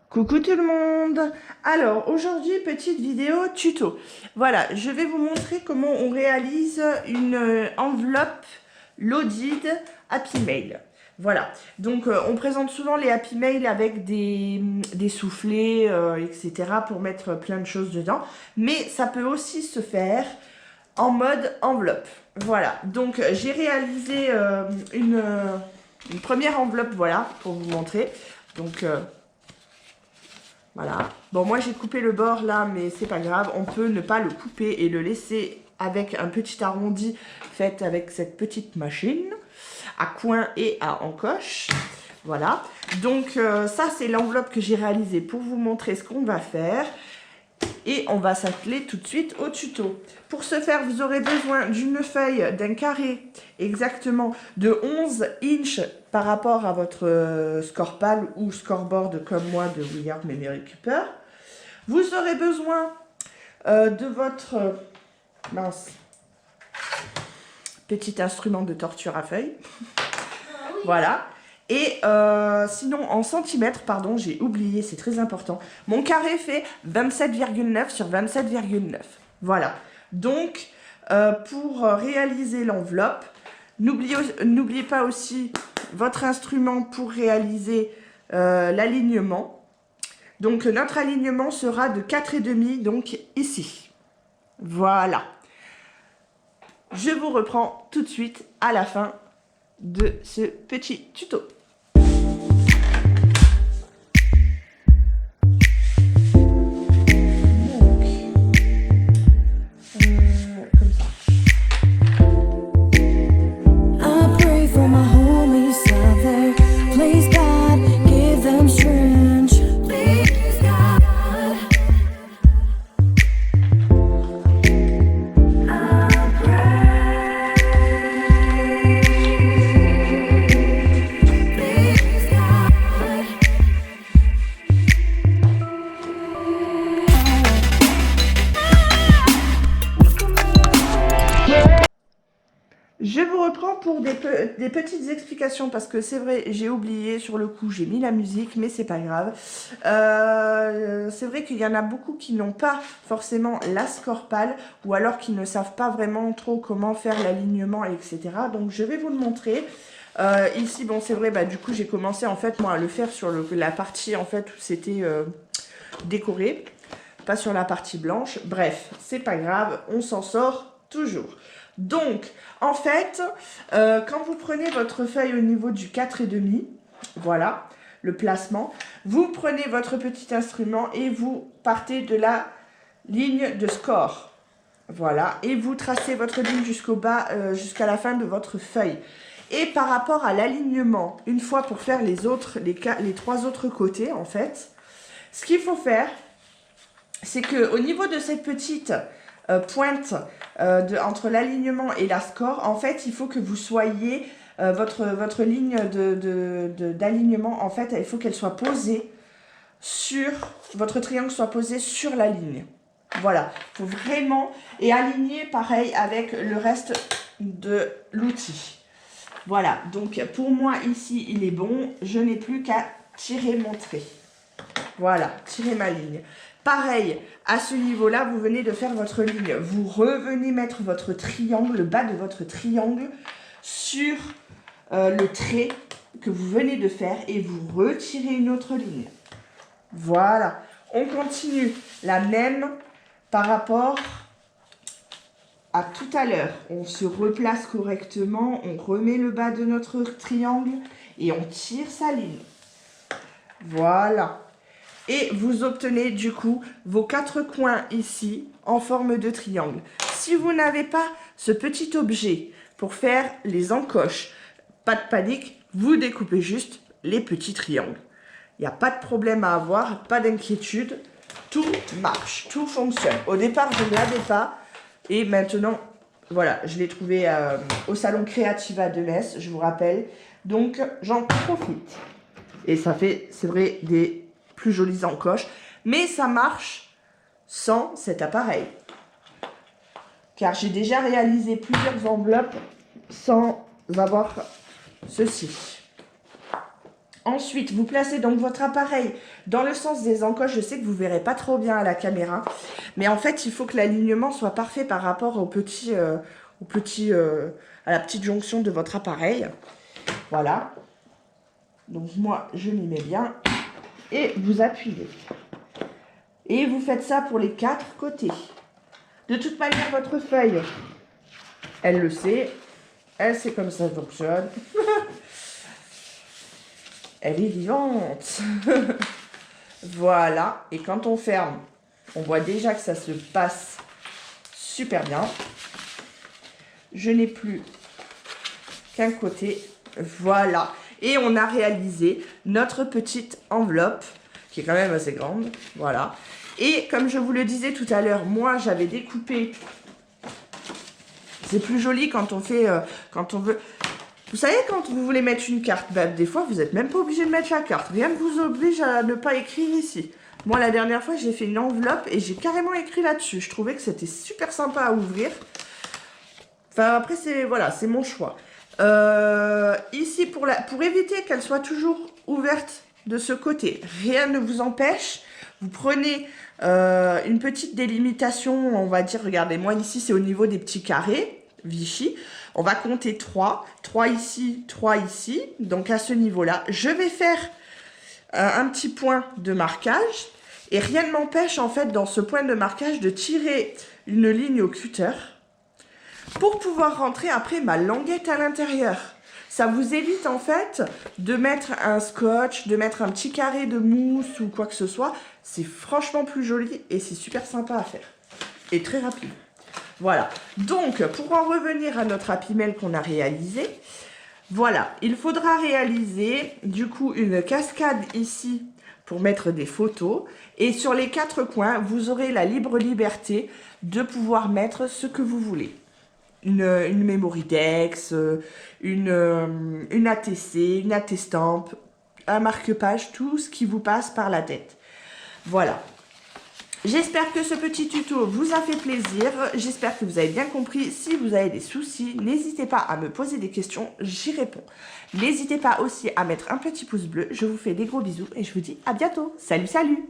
Coucou tout le monde. Alors aujourd'hui petite vidéo tuto. Voilà, je vais vous montrer comment on réalise une enveloppe loaded Happy Mail. Voilà, donc on présente souvent les Happy Mail avec des soufflets, etc. pour mettre plein de choses dedans. Mais ça peut aussi se faire en mode enveloppe. Voilà, donc j'ai réalisé une première enveloppe, voilà, pour vous montrer. Donc voilà. Bon, moi j'ai coupé le bord là, mais c'est pas grave. On peut ne pas le couper et le laisser avec un petit arrondi fait avec cette petite machine à coin et à encoche. Voilà. Donc ça c'est l'enveloppe que j'ai réalisée pour vous montrer ce qu'on va faire. Et on va s'atteler tout de suite au tuto. Pour ce faire, vous aurez besoin d'une feuille d'un carré exactement de 11 inches par rapport à votre scorpal ou scoreboard comme moi de William Memory Cooper. Vous aurez besoin de votre petit instrument de torture à feuilles. Oui. Voilà. Et sinon, en centimètres, pardon, j'ai oublié, c'est très important. Mon carré fait 27,9 sur 27,9. Voilà. Donc, pour réaliser l'enveloppe, n'oubliez pas aussi votre instrument pour réaliser l'alignement. Donc, notre alignement sera de 4,5, donc ici. Voilà. Je vous reprends tout de suite à la fin de ce petit tuto. Je vous reprends pour des petites explications parce que c'est vrai, j'ai oublié sur le coup, j'ai mis la musique, mais c'est pas grave. C'est vrai qu'il y en a beaucoup qui n'ont pas forcément la scorpale ou alors qui ne savent pas vraiment trop comment faire l'alignement, etc. Donc je vais vous le montrer. Ici, bon, c'est vrai, bah, du coup, j'ai commencé en fait moi à le faire sur la partie en fait où c'était décoré, pas sur la partie blanche. Bref, c'est pas grave, on s'en sort toujours. Donc, en fait, quand vous prenez votre feuille au niveau du 4,5, voilà, le placement, vous prenez votre petit instrument et vous partez de la ligne de score. Voilà, et vous tracez votre ligne jusqu'au bas, jusqu'à la fin de votre feuille. Et par rapport à l'alignement, une fois pour faire les trois autres côtés, en fait, ce qu'il faut faire, c'est qu'au niveau de cette petite pointe entre l'alignement et la score, en fait, il faut que vous soyez, votre ligne d'alignement, en fait, il faut qu'elle soit posée sur, votre triangle soit posé sur la ligne. Voilà, il faut vraiment, et aligner pareil avec le reste de l'outil. Voilà, donc pour moi ici, il est bon, je n'ai plus qu'à tirer mon trait. Voilà, tirer ma ligne. Pareil, à ce niveau-là, vous venez de faire votre ligne. Vous revenez mettre votre triangle, le bas de votre triangle, sur le trait que vous venez de faire et vous retirez une autre ligne. Voilà. On continue la même par rapport à tout à l'heure. On se replace correctement, on remet le bas de notre triangle et on tire sa ligne. Voilà. Et vous obtenez du coup vos 4 coins ici en forme de triangle. Si vous n'avez pas ce petit objet pour faire les encoches, pas de panique, vous découpez juste les petits triangles. Il n'y a pas de problème à avoir, pas d'inquiétude, tout marche, tout fonctionne. Au départ, je ne l'avais pas et maintenant, voilà, je l'ai trouvé au salon Créativa de Metz, je vous rappelle. Donc, j'en profite. Et ça fait, c'est vrai, des plus jolies encoches, mais ça marche sans cet appareil. Car j'ai déjà réalisé plusieurs enveloppes sans avoir ceci. Ensuite, vous placez donc votre appareil dans le sens des encoches. Je sais que vous ne verrez pas trop bien à la caméra, mais en fait, il faut que l'alignement soit parfait par rapport à la petite jonction de votre appareil. Voilà. Donc moi, je m'y mets bien. Et vous appuyez. Et vous faites ça pour les 4 côtés. De toute manière, votre feuille, elle le sait. Elle sait comme ça fonctionne. Elle est vivante. Voilà. Et quand on ferme, on voit déjà que ça se passe super bien. Je n'ai plus qu'un côté. Voilà. Et on a réalisé notre petite enveloppe, qui est quand même assez grande. Voilà. Et comme je vous le disais tout à l'heure, moi, j'avais découpé. C'est plus joli quand on fait, quand on veut... Vous savez, quand vous voulez mettre une carte, bah, des fois, vous n'êtes même pas obligé de mettre la carte. Rien ne vous oblige à ne pas écrire ici. Moi, la dernière fois, j'ai fait une enveloppe et j'ai carrément écrit là-dessus. Je trouvais que c'était super sympa à ouvrir. Enfin, après, voilà, c'est mon choix. Ici, pour éviter qu'elle soit toujours ouverte de ce côté, rien ne vous empêche. Vous prenez une petite délimitation, on va dire, regardez, moi ici, c'est au niveau des petits carrés. Vichy. On va compter 3. 3 ici, 3 ici. Donc, à ce niveau-là, je vais faire un petit point de marquage. Et rien ne m'empêche, en fait, dans ce point de marquage, de tirer une ligne au cutter pour pouvoir rentrer après ma languette à l'intérieur. Ça vous évite, en fait, de mettre un scotch, de mettre un petit carré de mousse ou quoi que ce soit. C'est franchement plus joli et c'est super sympa à faire. Et très rapide. Voilà, donc pour en revenir à notre Happy Mail qu'on a réalisé, voilà, il faudra réaliser du coup une cascade ici pour mettre des photos et sur les 4 coins, vous aurez la libre liberté de pouvoir mettre ce que vous voulez. Une memory dex, une ATC, une attestampe, un marque-page, tout ce qui vous passe par la tête. Voilà. J'espère que ce petit tuto vous a fait plaisir, j'espère que vous avez bien compris. Si vous avez des soucis, n'hésitez pas à me poser des questions, j'y réponds. N'hésitez pas aussi à mettre un petit pouce bleu, je vous fais des gros bisous et je vous dis à bientôt. Salut, salut!